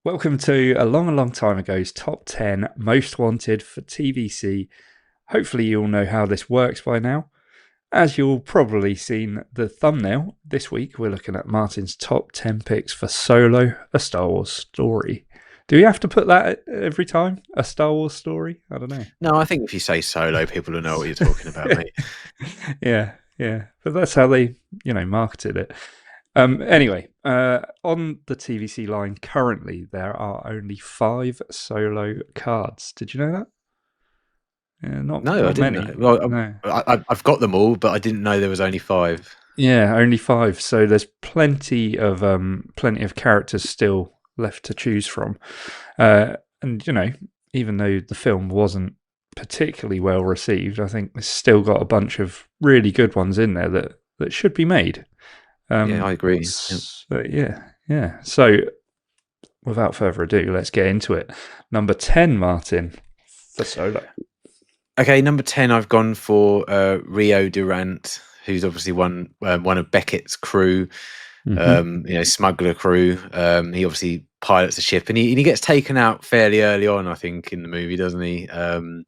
Welcome to a long time ago's top 10 most wanted for TVC. Hopefully, you all know how this works by now. As you'll probably seen the thumbnail, this week we're looking at Martin's top 10 picks for Solo, a Star Wars story. Do we have to put that every time? A Star Wars story? I don't know. No, I think if you say Solo, people will know what you're talking about, mate. yeah. But that's how they, marketed it. Anyway, on the TVC line currently, there are only 5 Solo cards. Did you know that? Yeah, No, I not didn't know. many. Well, No. I've got them all, but I didn't know there was only five. Yeah, only 5. So there's plenty of characters still left to choose from. And even though the film wasn't particularly well received, I think it's still got a bunch of really good ones in there that should be made. Yeah, I agree. Yeah. Yeah. So without further ado, let's get into it. Number 10, Martin, for Solo. Okay, number 10, I've gone for Rio Durant, who's obviously one of Beckett's crew, smuggler crew. He obviously pilots the ship, and he gets taken out fairly early on, I think, in the movie, doesn't he? Too And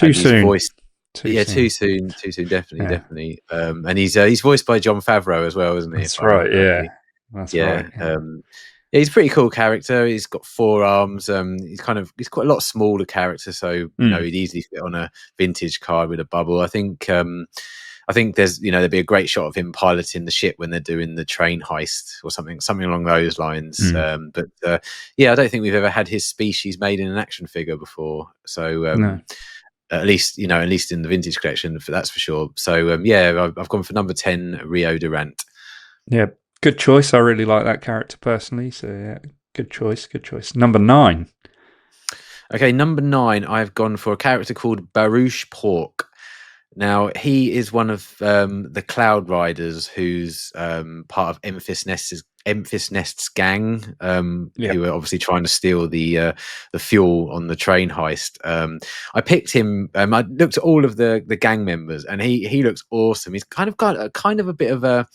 he's soon. voiced. Too Yeah, soon. too soon, definitely, Yeah, definitely. And he's voiced by Jon Favreau as well, isn't he? If that's I right. remember Yeah, correctly. that's right. Yeah. Yeah. Yeah, he's a pretty cool character. He's got 4 arms. He's quite a lot smaller character, so Mm. he'd easily fit on a vintage card with a bubble. I think there'd be a great shot of him piloting the ship when they're doing the train heist or something along those lines. Mm. Yeah, I don't think we've ever had his species made in an action figure before. So No. at least in the vintage collection, that's for sure. So yeah, I've gone for number 10, Rio Durant. Yeah, good choice. I really like that character personally. So yeah, good choice. Good choice. Number 9. Okay, number 9, I've gone for a character called Barouche Pork. Now, he is one of the Cloud Riders who's part of Memphis Nest's gang, Yeah. who are obviously trying to steal the fuel on the train heist. I picked him. I looked at all of the gang members, and he looks awesome. He's kind of got a bit of a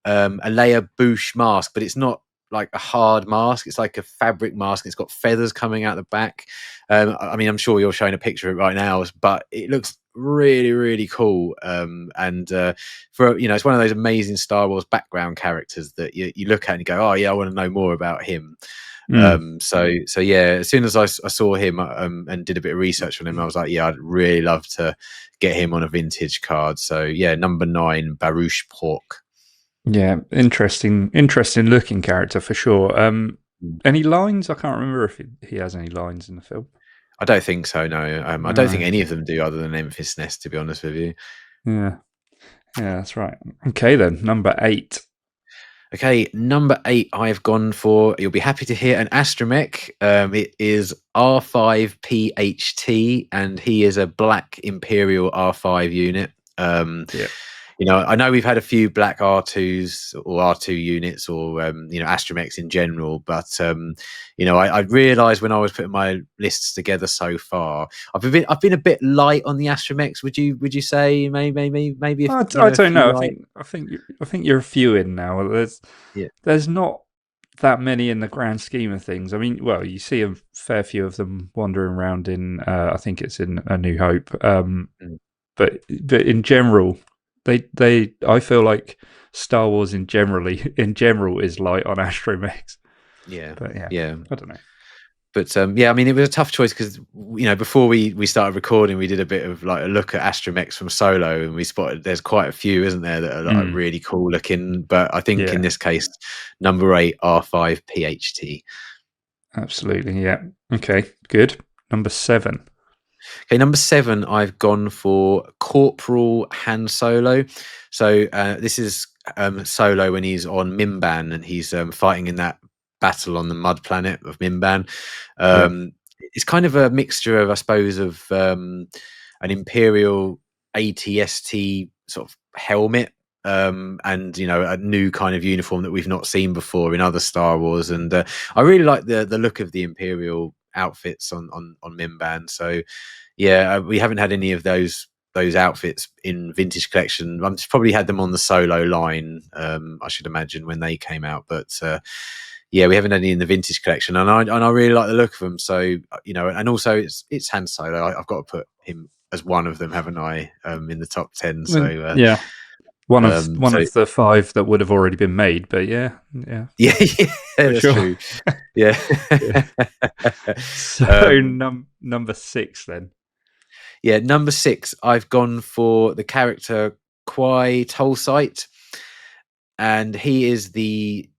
Leia Bouche mask, but it's not like a hard mask. It's like a fabric mask. It's got feathers coming out the back. I mean, I'm sure you're showing a picture of it right now, but it looks really, really cool. And for it's one of those amazing Star Wars background characters that you look at and you go, oh yeah, I want to know more about him. Mm. So yeah, as soon as I saw him and did a bit of research on him, I was like, yeah, I'd really love to get him on a vintage card. So yeah, number 9, Barouche Pork. Yeah, interesting looking character for sure. Any lines? I can't remember if he has any lines in the film. I don't think so. No, I don't think No. any of them do, other than Memphis Nest. To be honest with you. Yeah, yeah, that's right. Okay, then number 8. Okay, number 8, I've gone for. You'll be happy to hear an astromech. It is R5PHT, and he is a Black Imperial R5 unit. Yeah. I know we've had a few black R2s or R2 units or astromechs in general, but I realised when I was putting my lists together so far, I've been a bit light on the astromechs. Would you say maybe if I a don't few know. light? I think you're a few in now. Yeah. There's not that many in the grand scheme of things. I mean, well, you see a fair few of them wandering around in. I think it's in A New Hope. Mm. But in general, they I feel like Star Wars in general is light on astromechs. Yeah, But yeah, yeah. I don't know. But yeah, I mean, it was a tough choice because before we started recording, we did a bit of like a look at astromechs from Solo, and we spotted there's quite a few, isn't there, that are like Mm, really cool looking. But I think in yeah, this case, number 8, R5 PHT. absolutely. Yeah. Okay, good. Number 7. Okay, number 7, I've gone for Corporal Han Solo. So this is Solo when he's on Mimban and he's fighting in that battle on the mud planet of Mimban. Yeah. It's kind of a mixture of, I suppose, of an Imperial ATST sort of helmet and a new kind of uniform that we've not seen before in other Star Wars. And I really like the look of the Imperial outfits on Mimban. So yeah, we haven't had any of those outfits in vintage collection. I've probably had them on the Solo line, I should imagine, when they came out. But yeah, we haven't had any in the vintage collection, and I really like the look of them. So and also it's Han Solo. I've got to put him as one of them, haven't I? In the top 10. I mean, yeah, one So of the five that would have already been made, but yeah, yeah, yeah, yeah, for that's sure. true. Yeah. Yeah. So um, number six then. yeah, number 6, I've gone for the character Kwai Tolsight, and he is the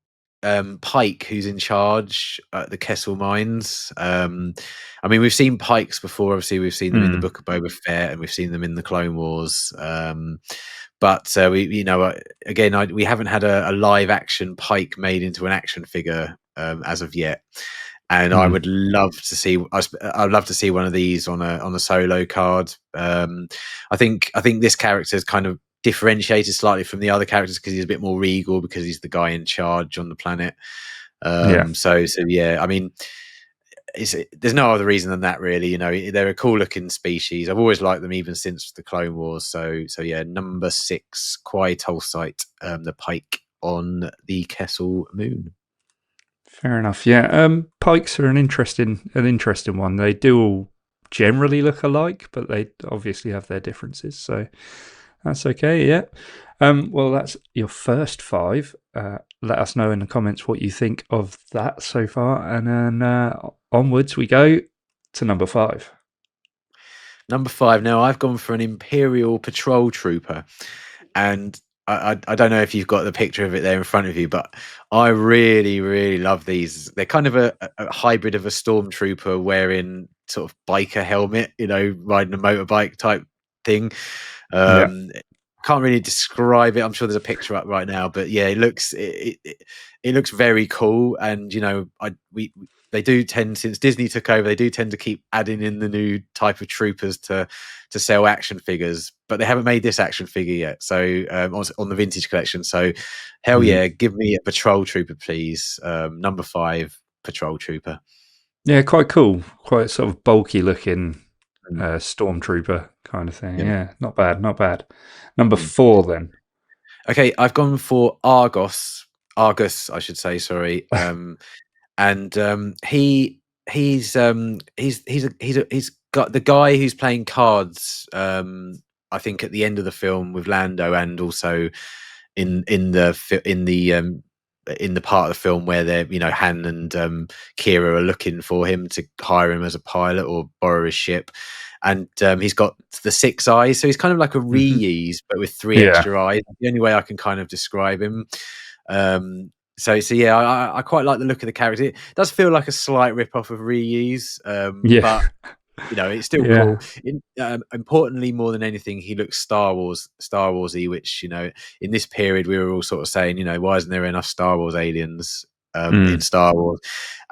Pike who's in charge at the Kessel Mines. I mean, we've seen Pikes before. Obviously, we've seen them in the Mm, Book of Boba Fett, and we've seen them in the Clone Wars. But again, we haven't had a live action Pike made into an action figure as of yet. And I mm, would love to see. I'd love to see one of these on a solo card. I think this character is kind of differentiated slightly from the other characters because he's a bit more regal because he's the guy in charge on the planet. yeah, So yeah, I mean, there's no other reason than that, really. They're a cool looking species. I've always liked them even since the Clone Wars. So yeah, number 6, Kwai Tolsight, the Pike on the Kessel Moon. fair enough. Yeah, pikes are an interesting one. They do all generally look alike, but they obviously have their differences. So that's okay. Yeah. Well, that's your first five. Let us know in the comments what you think of that so far, and then onwards we go to number five. Number 5. Now I've gone for an Imperial Patrol Trooper, and I don't know if you've got the picture of it there in front of you, but I really, really love these. They're kind of a hybrid of a stormtrooper wearing sort of biker helmet, riding a motorbike type thing. Yeah. Um, can't really describe it. I'm sure there's a picture up right now, but yeah, it looks very cool. And they do tend, since Disney took over, they do tend to keep adding in the new type of troopers to sell action figures, but they haven't made this action figure yet. So on the vintage collection. So hell Mm. yeah, give me a patrol trooper, please. Number 5 patrol trooper. Yeah, quite cool. Quite sort of bulky looking Mm, stormtrooper kind of thing. yeah. Yeah, not bad, not bad. Number Mm. four then. Okay, I've gone for Argus, I should say. Sorry. And he's got the guy who's playing cards. I think at the end of the film with Lando, and also in the part of the film where they're Han and Kira are looking for him to hire him as a pilot or borrow his ship, and he's got the 6 eyes, so he's kind of like a Hmm. reuse but with 3 Yeah, extra eyes. The only way I can kind of describe him. So yeah, I quite like the look of the character. It does feel like a slight rip off of reuse, yeah, but it's still yeah. cool. Importantly, more than anything, he looks Star Warsy, which in this period we were all sort of saying, why isn't there enough Star Wars aliens in Mm, Star Wars?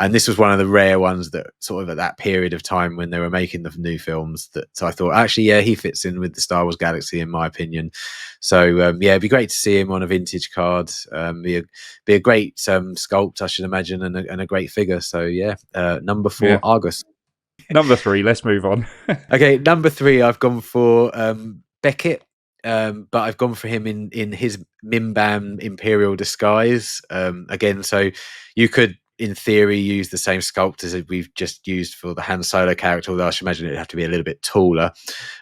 And this was one of the rare ones that sort of at that period of time when they were making the new films that I thought, actually, yeah, he fits in with the Star Wars galaxy, in my opinion. So yeah, it'd be great to see him on a vintage card. Be a great sculpt, I should imagine, and a great figure. So yeah, number 4, yeah. Argus. Number three. Let's move on. Okay, number 3, I've gone for Beckett, but I've gone for him in his Mimbam Imperial disguise. Again, so you could, in theory, use the same sculpt as we've just used for the Han Solo character, although I should imagine it'd have to be a little bit taller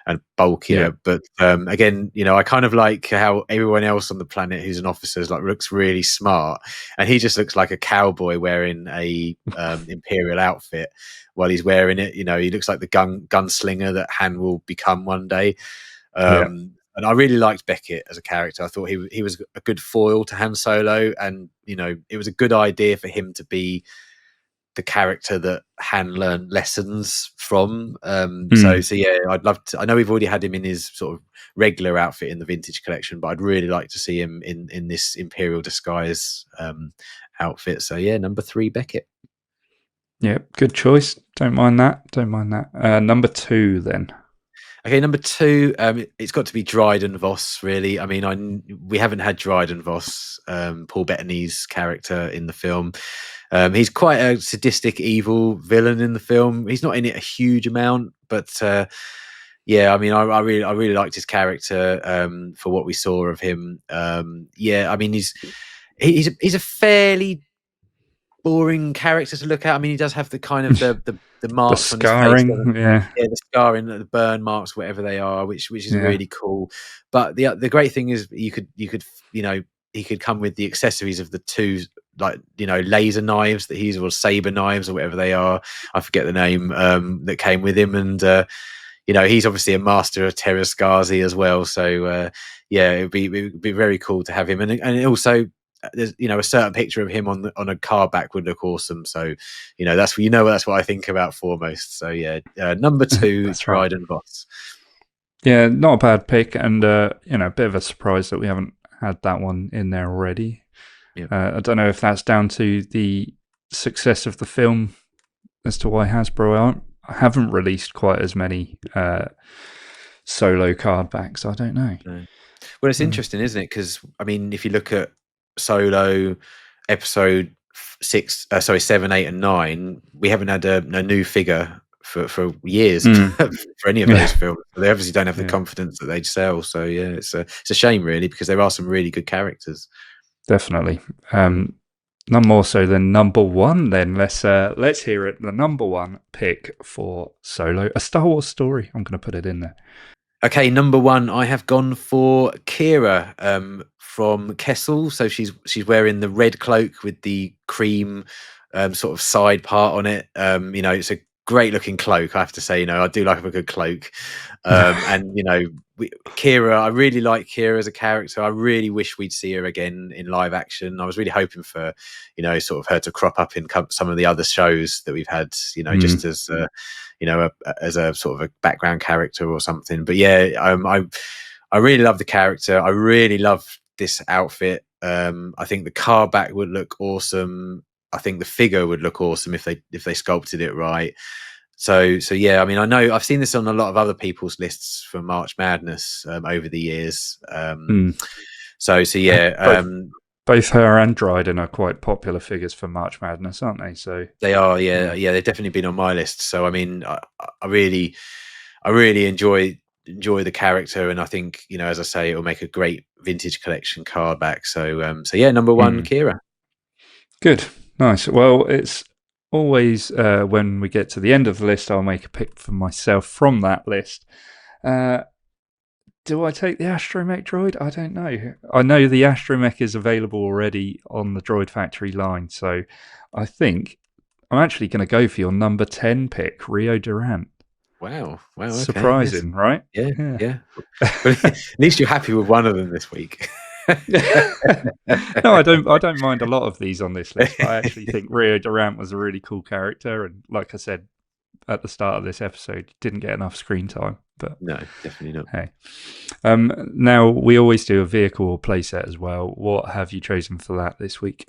and Yeah. bulkier. But again, I kind of like how everyone else on the planet who's an officer looks really smart, and he just looks like a cowboy wearing a Imperial outfit while he's wearing it. He looks like the gunslinger that Han will become one day. Yeah. And I really liked Beckett as a character. I thought he was a good foil to Han Solo, and it was a good idea for him to be the character that Han learned lessons from. So Mm, so yeah, I'd love to. I know we've already had him in his sort of regular outfit in the vintage collection, but I'd really like to see him in this Imperial disguise outfit. So yeah, number 3, Beckett. yeah. Good choice. Don't mind that. Don't mind that. Number two then. Okay, number 2, it's got to be Dryden Voss, really. I mean, we haven't had Dryden Voss, Paul Bettany's character in the film. He's quite a sadistic, evil villain in the film. He's not in it a huge amount, but yeah, I mean, I really liked his character for what we saw of him. Yeah, I mean, he's a fairly boring character to look at. I mean, he does have the kind of the The marks on his face, doesn't scarring, yeah, he? Yeah, the scarring, the burn marks, whatever they are, which is yeah, really cool. But the great thing is you could he could come with the accessories of the two, like, laser knives that he's, or saber knives, or whatever they are. I forget the name, that came with him, and he's obviously a master of Terrascazi as well. So yeah, it'd be very cool to have him, and also there's a certain picture of him on a car back would look awesome. So that's what I think about foremost. So yeah, number two, that's right. Dryden Voss. Yeah, not a bad pick, and a bit of a surprise that we haven't had that one in there already. Yeah. I don't know if that's down to the success of the film as to why Hasbro haven't released quite as many solo card backs. I don't know. No. Well, it's interesting, isn't it? Because I mean, if you look at Solo episode 7, 8, and 9, we haven't had a new figure for years for any of those films. They obviously don't have the confidence that they'd sell. So yeah, it's a shame really, because there are some really good characters. Definitely. None more so than number one. Then let's hear it. The number one pick for Solo, a Star Wars story. I'm going to put it in there. Okay, number one, I have gone for Kira from Kessel. So she's wearing the red cloak with the cream sort of side part on it. It's a great looking cloak, I have to say. I do like a good cloak. And Kira, I really like Kira as a character. I really wish we'd see her again in live action. I was really hoping for sort of her to crop up in some of the other shows that we've had, just as as a sort of a background character or something. But yeah, I really love the character. I really love this outfit. I think the car back would look awesome. I think the figure would look awesome if they sculpted it right. So yeah, I mean, I know I've seen this on a lot of other people's lists for March Madness over the years. So yeah, both her and Dryden are quite popular figures for March Madness, aren't they? So they are, yeah. They've definitely been on my list. So I mean, I really enjoy the character, and I think as I say, it'll make a great vintage collection card back. So yeah, number one, Kira. Good, nice. Well, it's always when we get to the end of the list, I'll make a pick for myself from that list. Do I take the Astromech droid? I don't know. I know the Astromech is available already on the Droid Factory line, so I think I'm actually going to go for your number 10 pick, Rio Durant. Wow. Okay. Surprising, yes. right? Yeah. But at least you're happy with one of them this week. No, I don't mind a lot of these on this list. But I actually think Rio Durant was a really cool character, and like I said at the start of this episode, didn't get enough screen time. But no, definitely not. Hey, now we always do a vehicle or playset as well. What have you chosen for that this week?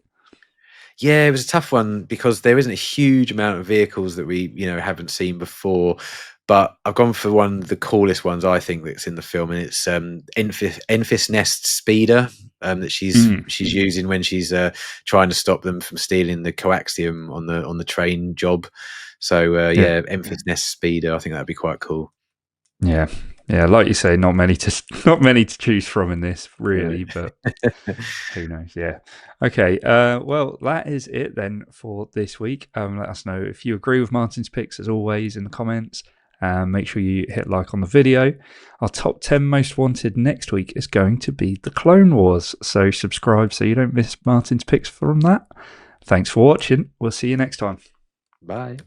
Yeah, it was a tough one because there isn't a huge amount of vehicles that we haven't seen before. But I've gone for one of the coolest ones I think that's in the film, and it's Enfys Nest Speeder that she's using when she's trying to stop them from stealing the coaxium on the train job. So yeah, Enfys Nest Speeder, I think that'd be quite cool. Yeah, like you say, not many to choose from in this, really, but who knows? Yeah. Okay. Well, that is it then for this week. Let us know if you agree with Martin's picks, as always, in the comments. Make sure you hit like on the video. Our top 10 most wanted next week is going to be the Clone Wars, so subscribe so you don't miss Martin's picks from that. Thanks for watching. We'll see you next time. Bye.